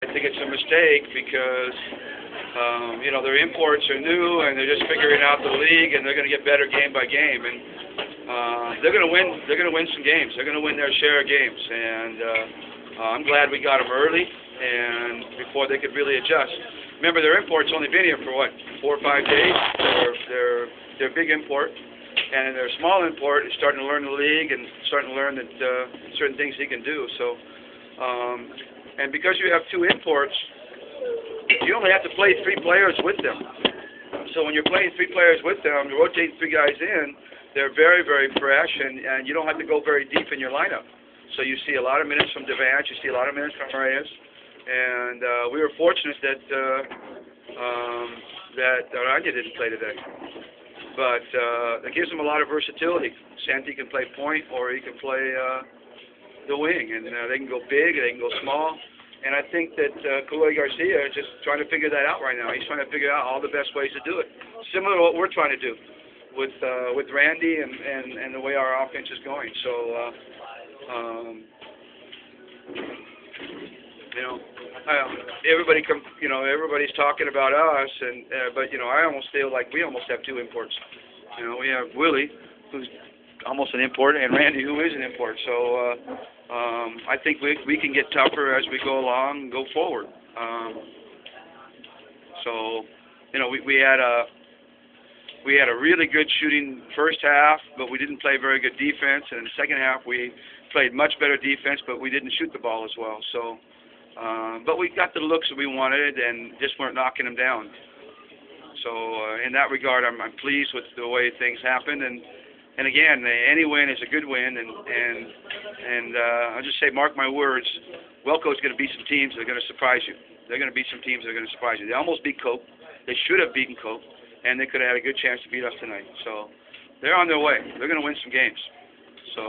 I think it's a mistake because their imports are new and they're just figuring out the league, and they're going to get better game by game, and they're going to win. They're going to win some games. They're going to win their share of games, and I'm glad we got them early and before they could really adjust. Remember, their imports only been here for what, 4 or 5 days. They're big import, and their small import is starting to learn the league and starting to learn that certain things he can do. So, and because you have 2 imports, you only have to play 3 players with them. So when you're playing 3 players with them, you rotate 3 guys in, they're very, very fresh, and you don't have to go very deep in your lineup. So you see a lot of minutes from Devance, you see a lot of minutes from Reyes, and we were fortunate that Aranya didn't play today. But it gives him a lot of versatility. Santi can play point, or he can play the wing, and they can go big, they can go small. And I think that Kaloy Garcia is just trying to figure that out right now. He's trying to figure out all the best ways to do it, similar to what we're trying to do with Randy and the way our offense is going. So, everybody's talking about us, but I almost feel like we almost have 2 imports. We have Willie, who's almost an import, and Randy, who is an import. So I think we can get tougher as we go along and go forward. We had a really good shooting first half, but we didn't play very good defense. And in the second half, we played much better defense, but we didn't shoot the ball as well. So, but we got the looks that we wanted, and just weren't knocking them down. So in that regard, I'm pleased with the way things happened. And again, any win is a good win, and I'll just say, mark my words, Welco's going to beat some teams that are going to surprise you. They're going to beat some teams that are going to surprise you. They almost beat Cope. They should have beaten Cope, and they could have had a good chance to beat us tonight. So they're on their way. They're going to win some games. So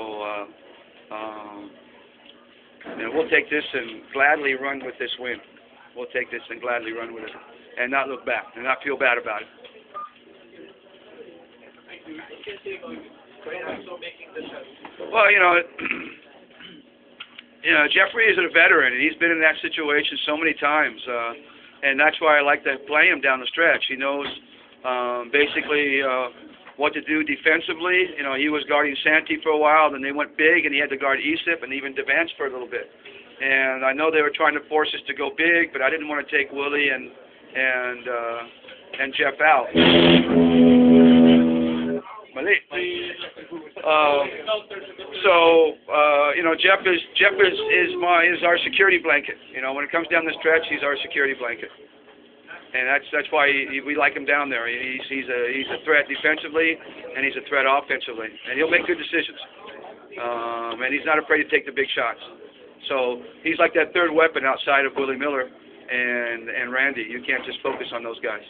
we'll take this and gladly run with this win. We'll take this and gladly run with it, and not look back, and not feel bad about it. Well, Jeffrey is a veteran, and he's been in that situation so many times, and that's why I like to play him down the stretch. He knows basically what to do defensively. He was guarding Santi for a while, then they went big, and he had to guard Isip and even Devance for a little bit. And I know they were trying to force us to go big, but I didn't want to take Willie and Jeff out. Jeff is our security blanket. When it comes down the stretch, he's our security blanket, and that's why we like him down there. He's a threat defensively, and he's a threat offensively, and he'll make good decisions. And he's not afraid to take the big shots. So he's like that third weapon outside of Willie Miller and Randy. You can't just focus on those guys.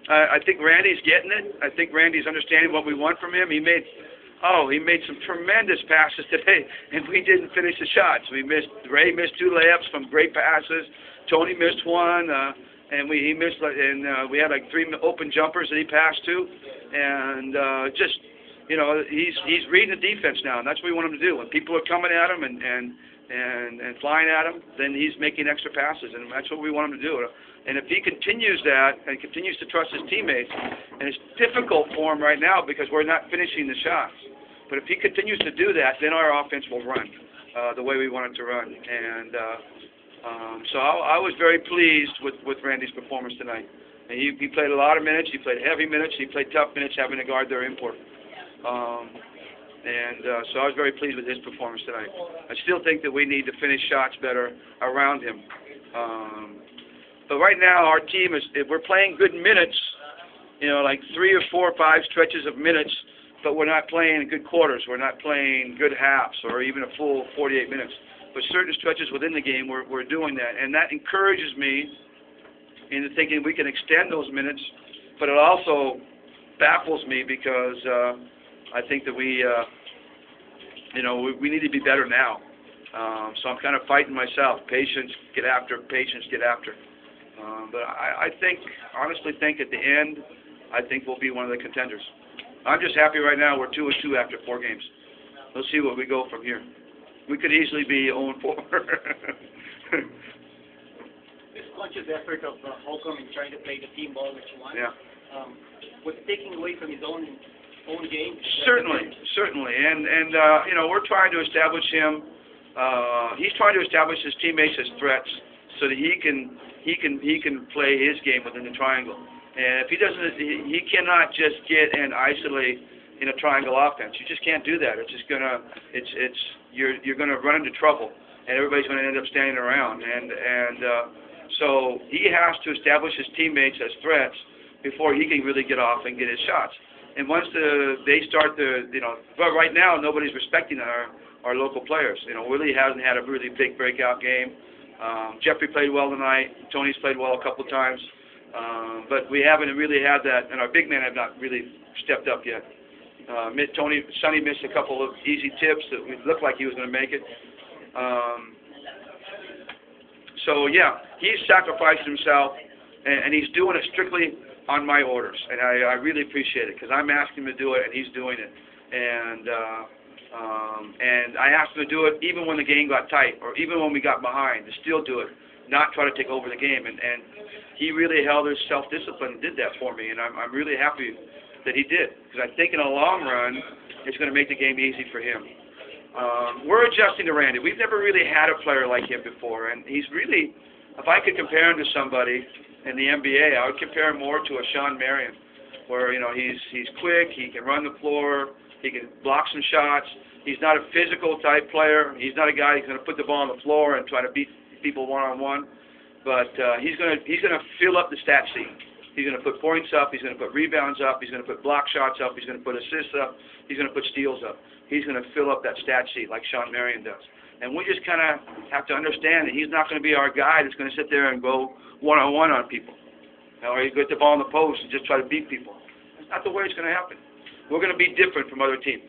I think Randy's getting it. I think Randy's understanding what we want from him. He made some tremendous passes today, and we didn't finish the shots. Ray missed 2 layups from great passes. Tony missed 1, and we had like 3 open jumpers that he passed to, and he's reading the defense now, and that's what we want him to do. When people are coming at him and flying at him, then he's making extra passes, and that's what we want him to do. And if he continues that and continues to trust his teammates, and it's difficult for him right now because we're not finishing the shots, but if he continues to do that, then our offense will run the way we want it to run. And so I was very pleased with Randy's performance tonight. And he played a lot of minutes. He played heavy minutes. He played tough minutes, having to guard their import. So I was very pleased with his performance tonight. I still think that we need to finish shots better around him. But right now, our team if we're playing good minutes, like 3 or 4 or 5 stretches of minutes, but we're not playing good quarters. We're not playing good halves or even a full 48 minutes. But certain stretches within the game, we're doing that. And that encourages me into thinking we can extend those minutes, but it also baffles me because I think that we need to be better now. So I'm kind of fighting myself. Patience, get after. Patience, get after. But I honestly think at the end, I think we'll be one of the contenders. I'm just happy right now we're 2-2 after 4 games. Let's see where we go from here. we could easily be 0-4. This conscious effort of Holcomb in trying to play the team ball that you want, Yeah. was taking away from his own game. Certainly, and you know, we're trying to establish him. He's trying to establish his teammates as threats, so that he can play his game within the triangle. And if he doesn't, he cannot just get and isolate in a triangle offense. You just can't do that. It's just you're gonna run into trouble, and everybody's gonna end up standing around. So he has to establish his teammates as threats before he can really get off and get his shots. And once they start to, but right now nobody's respecting our local players. Willie hasn't had a really big breakout game. Jeffrey played well tonight. Tony's played well a couple times. But we haven't really had that, and our big men have not really stepped up yet. Sonny missed a couple of easy tips that looked like he was going to make it. So yeah, he's sacrificed himself, and he's doing it strictly on my orders, and I really appreciate it, because I'm asking him to do it, and he's doing it. And I asked him to do it even when the game got tight, or even when we got behind, to still do it, not try to take over the game. And he really held his self-discipline and did that for me, and I'm really happy that he did, because I think in the long run, it's going to make the game easy for him. We're adjusting to Randy. We've never really had a player like him before, and he's really, if I could compare him to somebody in the NBA, I would compare him more to a Sean Marion, where he's quick, he can run the floor, he can block some shots. He's not a physical type player. He's not a guy who's going to put the ball on the floor and try to beat people one-on-one. But he's going to fill up the stat sheet. He's going to put points up. He's going to put rebounds up. He's going to put block shots up. He's going to put assists up. He's going to put steals up. He's going to fill up that stat sheet like Sean Marion does. And we just kind of have to understand that he's not going to be our guy that's going to sit there and go one-on-one on people. Or you get the ball in the post and just try to beat people. That's not the way it's going to happen. We're going to be different from other teams.